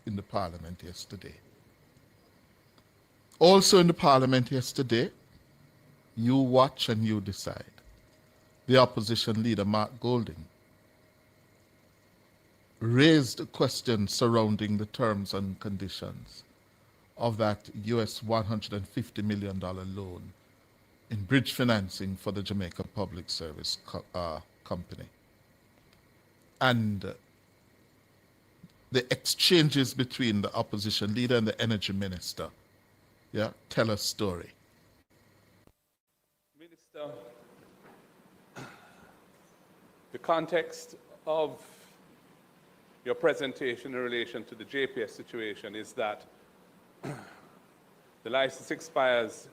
in the Parliament yesterday. Also in the Parliament yesterday, you watch and you decide. The opposition leader, Mark Golding, raised a question surrounding the terms and conditions of that US $150 million loan in bridge financing for the Jamaica Public Service Company. And the exchanges between the opposition leader and the energy minister, tell a story. Minister, the context of your presentation in relation to the JPS situation is that the license expires,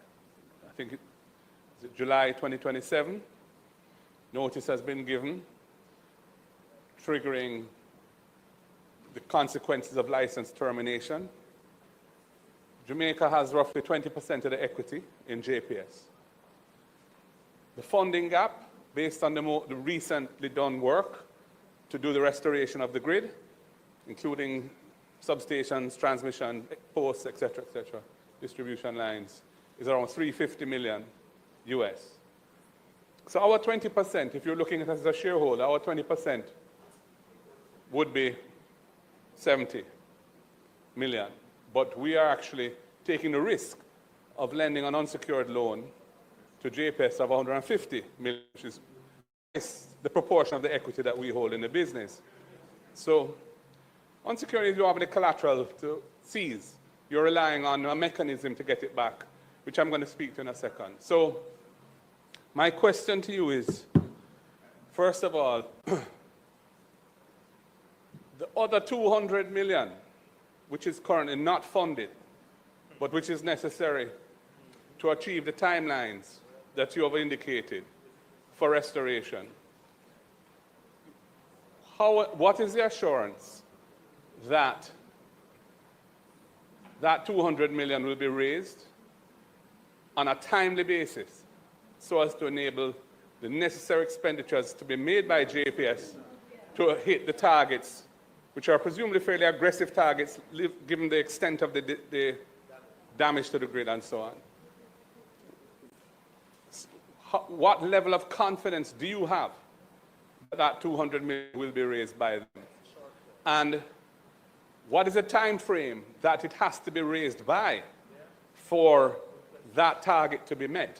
I think is it July 2027. Notice has been given, triggering the consequences of license termination. Jamaica has roughly 20% of the equity in JPS. The funding gap, based on the recently done work to do the restoration of the grid, including substations, transmission, posts, etc., distribution lines, is around $350 million US. So our 20%, if you're looking at it as a shareholder, our 20% would be 70 million. But we are actually taking the risk of lending an unsecured loan to JPS of 150 million, which is the proportion of the equity that we hold in the business. So unsecured, you don't have any collateral to seize. You're relying on a mechanism to get it back, which I'm going to speak to in a second. So my question to you is, first of all, the other 200 million, which is currently not funded, but which is necessary to achieve the timelines that you have indicated for restoration, what is the assurance that that 200 million will be raised on a timely basis so as to enable the necessary expenditures to be made by JPS to hit the targets, which are presumably fairly aggressive targets given the extent of the damage to the grid and so on? What level of confidence do you have that 200 million will be raised by them? And what is the time frame that it has to be raised by for that target to be met?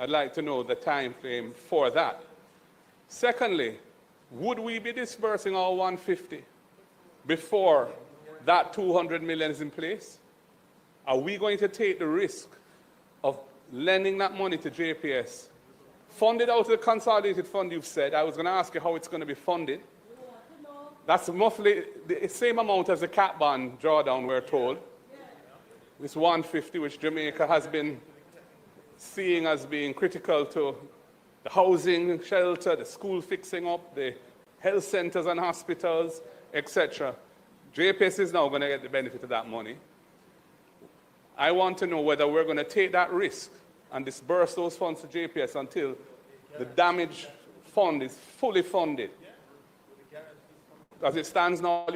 I'd like to know the time frame for that. Secondly, would we be disbursing our 150 before that 200 million is in place? Are we going to take the risk of lending that money to JPS, funded out of the consolidated fund you've said? I was going to ask you how it's going to be funded. That's roughly the same amount as the cat bond drawdown, we're told. This 150, which Jamaica has been seeing as being critical to the housing, shelter, the school fixing up, the health centers and hospitals, etc. JPS is now going to get the benefit of that money. I want to know whether we're going to take that risk and disburse those funds to JPS until the damage fund is fully funded. As it stands now,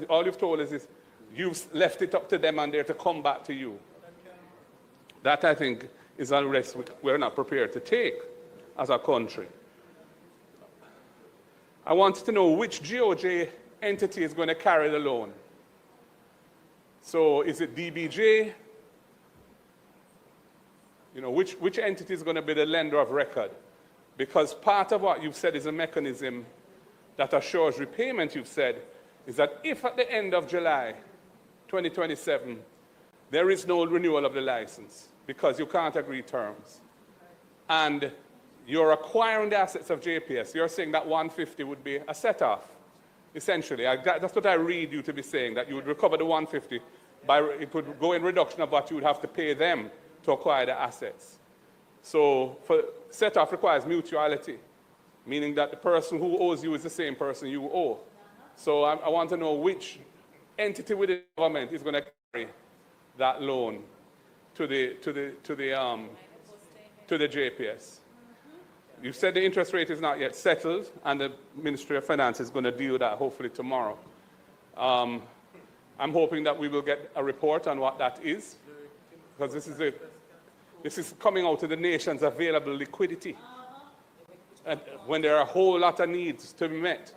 all you've told us is you've left it up to them and they're to come back to you. That, I think, is a risk we're not prepared to take as a country. I wanted to know which GOJ entity is going to carry the loan. So is it DBJ? You know, which entity is going to be the lender of record? Because part of what you've said is a mechanism that assures repayment, you've said, is that if at the end of July 2027, there is no renewal of the license because you can't agree terms, and you're acquiring the assets of JPS, you're saying that 150 would be a set-off, essentially. That's what I read you to be saying, that you would recover the 150, it would go in reduction of what you would have to pay them to acquire the assets. So set-off requires mutuality, meaning that the person who owes you is the same person you owe. So I want to know which entity within the government is going to carry that loan to the JPS. You said the interest rate is not yet settled, and the Ministry of Finance is going to deal with that hopefully tomorrow. I'm hoping that we will get a report on what that is, because this is coming out of the nation's available liquidity, and when there are a whole lot of needs to be met.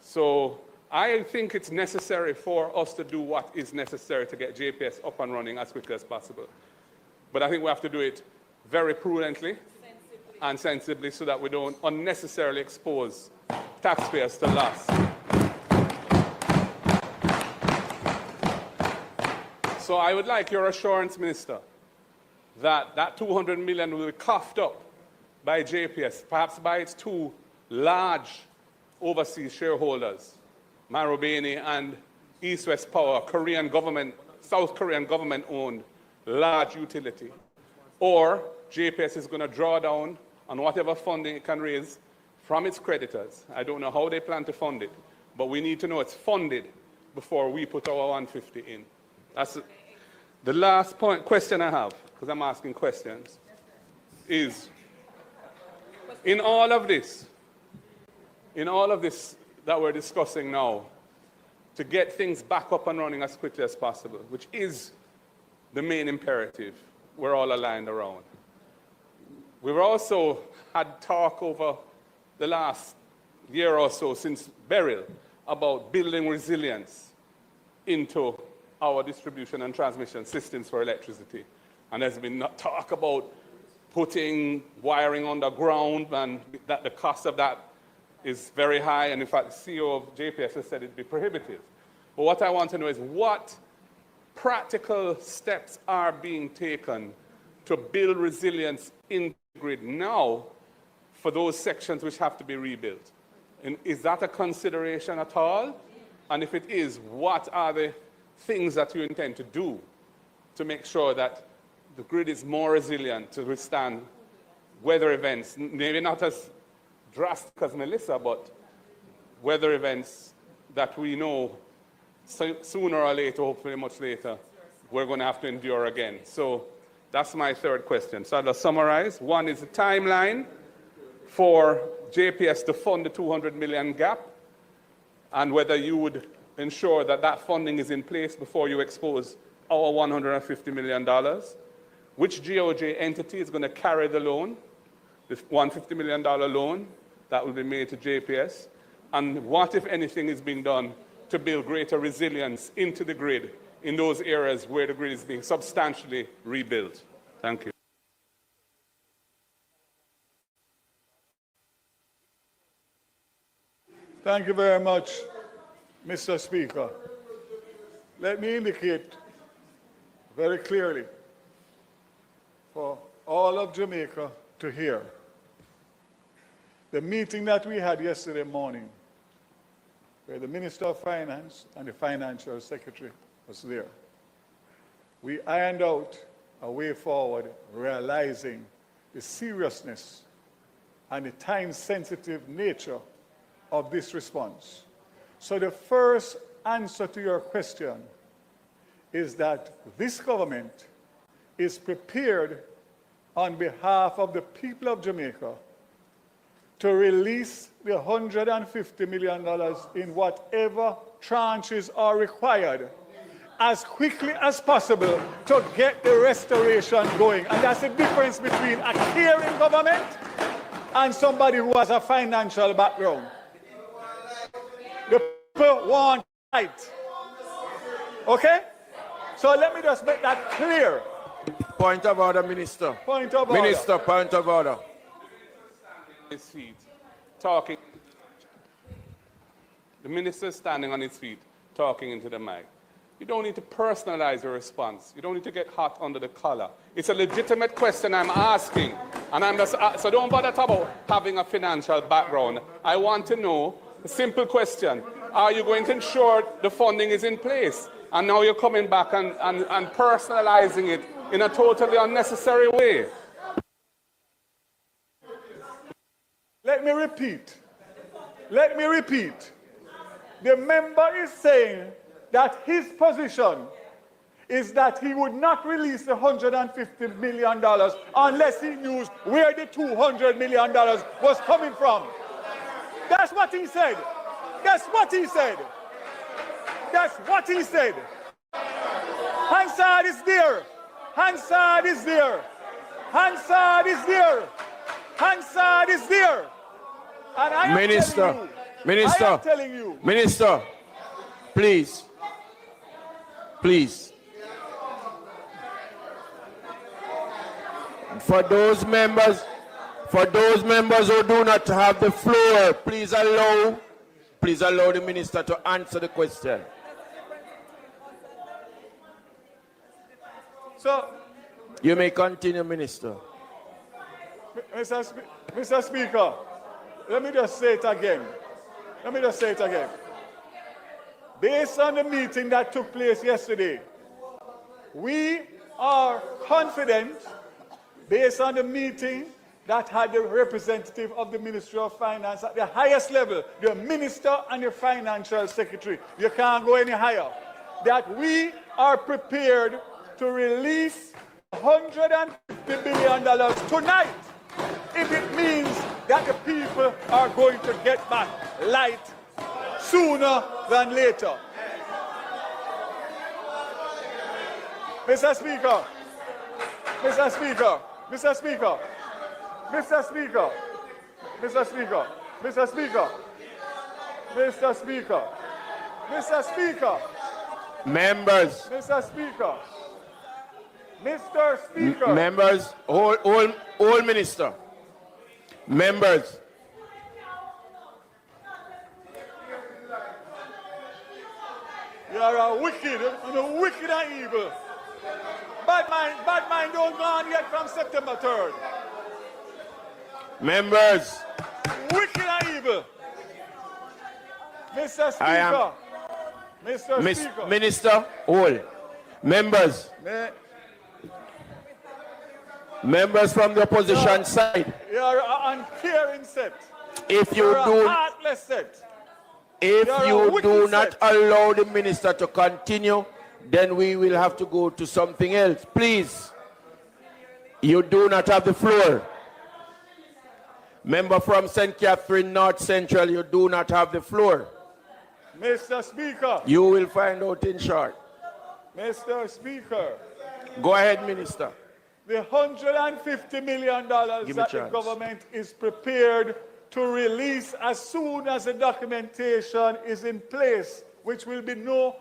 So I think it's necessary for us to do what is necessary to get JPS up and running as quickly as possible. But I think we have to do it very prudently and sensibly so that we don't unnecessarily expose taxpayers to loss. So I would like your assurance, Minister, that that 200 million will be coughed up by JPS, perhaps by its two large overseas shareholders, Marubeni and East West Power, Korean government, South Korean government-owned large utility. Or JPS is going to draw down on whatever funding it can raise from its creditors. I don't know how they plan to fund it, but we need to know it's funded before we put our 150 in. That's the last question I have, because I'm asking questions, is in all of this that we're discussing now, to get things back up and running as quickly as possible, which is the main imperative we're all aligned around. We've also had talk over the last year or so since Daryl about building resilience into our distribution and transmission systems for electricity. And there's been talk about putting wiring underground, and that the cost of that is very high. And in fact, the CEO of JPS has said it'd be prohibitive. But what I want to know is what practical steps are being taken to build resilience in the grid now for those sections which have to be rebuilt. And is that a consideration at all? And if it is, what are the things that you intend to do to make sure that the grid is more resilient to withstand weather events, maybe not as drastic as Melissa, but weather events that we know sooner or later, hopefully much later, we're going to have to endure again. So that's my third question. So I'll summarize. One is the timeline for JPS to fund the 200 million gap, and whether you would ensure that that funding is in place before you expose our $150 million. Which GOJ entity is going to carry the loan, the $150 million loan that will be made to JPS, and what, if anything, is being done to build greater resilience into the grid in those areas where the grid is being substantially rebuilt. Thank you. Thank you very much, Mr. Speaker. Let me indicate very clearly for all of Jamaica to hear. The meeting that we had yesterday morning, where the Minister of Finance and the Financial Secretary was there, we ironed out a way forward, realizing the seriousness and the time-sensitive nature of this response. So the first answer to your question is that this government is prepared on behalf of the people of Jamaica to release the $150 million in whatever tranches are required as quickly as possible to get the restoration going. And that's the difference between a caring government and somebody who has a financial background. The people want right. Okay? So let me just make that clear. Point of order, Minister. Point of order. Minister, point of order. His feet, talking. The minister standing on his feet, talking into the mic. You don't need to personalize your response. You don't need to get hot under the collar. It's a legitimate question I'm asking, and I'm just so don't bother about having a financial background. I want to know a simple question: are you going to ensure the funding is in place? And now you're coming back and personalizing it in a totally unnecessary way. Let me repeat. The member is saying that his position is that he would not release the $150 million unless he knew where the $200 million was coming from. That's what he said. That's what he said. Hansard is there. Hansard is there. Hansard is there. Hansard is there. And I am Minister, telling you, Minister, I am telling you. Minister, please, please. For those members who do not have the floor, please allow the minister to answer the question. So, You may continue, Minister. Mr. Speaker, let me just say it again. Based on the meeting that took place yesterday, we are confident, based on the meeting that had the representative of the Ministry of Finance at the highest level, the Minister and the Financial Secretary, you can't go any higher, that we are prepared to release $150 billion tonight if it means that the people are going to get back light sooner than later. Mr. Speaker, Mr. Speaker, Mr. Speaker, Mr. Speaker, Mr. Speaker, Mr. Speaker, Mr. Speaker, Mr. Speaker, Members, Mr. Speaker, Mr. Speaker, members, all minister. Members, you are a wicked and evil. Bad mind don't go on yet from September 3rd. members, Wicked and evil. Mr. Speaker, I am- Mr. Speaker. Minister, all. Members, members from the opposition side, You are an uncaring set. if You you are a do heartless set. If You're a you wicked do not set. allow the minister to continue, then we will have to go to something else. Please, you do not have the floor. Member from St. Catherine North Central, you do not have the floor. Mr. Speaker, You will find out in short. Mr. Speaker, Go ahead, Minister. the $150 million Give me that the chance. government is prepared to release as soon as the documentation is in place, which will be no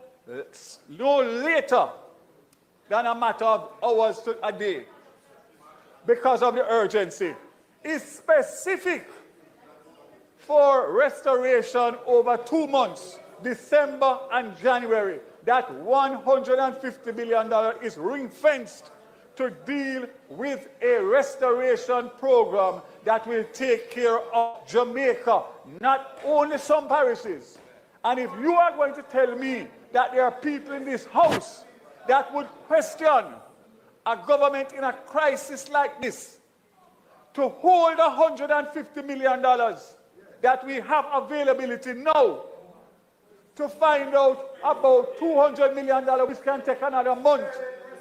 later than a matter of hours to a day, because of the urgency, is specific for restoration over 2 months, December and January. That $150 billion is ring-fenced to deal with a restoration program that will take care of Jamaica, not only some parishes. And if you are going to tell me that there are people in this house that would question a government in a crisis like this to hold $150 million that we have availability now, to find out about $200 million, which can take another month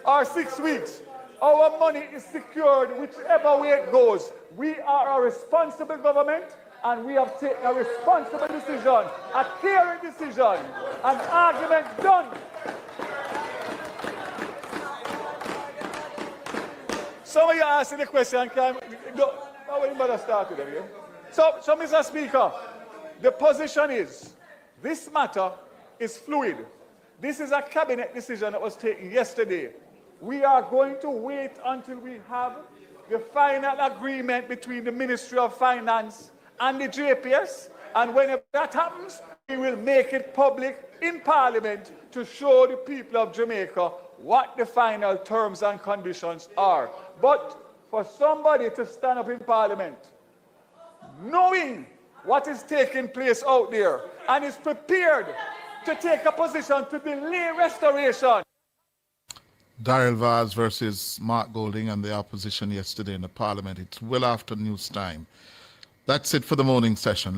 or 6 weeks. Our money is secured whichever way it goes. We are a responsible government, and we have taken a responsible decision, a caring decision, an argument done. Some of you are asking the question, how will you better start with them again? So, Mr. Speaker, the position is, this matter is fluid. This is a cabinet decision that was taken yesterday. We are going to wait until we have the final agreement between the Ministry of Finance and the JPS, and whenever that happens, we will make it public in Parliament to show the people of Jamaica what the final terms and conditions are. But for somebody to stand up in Parliament, knowing what is taking place out there, and is prepared to take a position to delay restoration. Daryl Vaz versus Mark Golding and the opposition yesterday in the Parliament. It's well after news time. That's it for the morning session.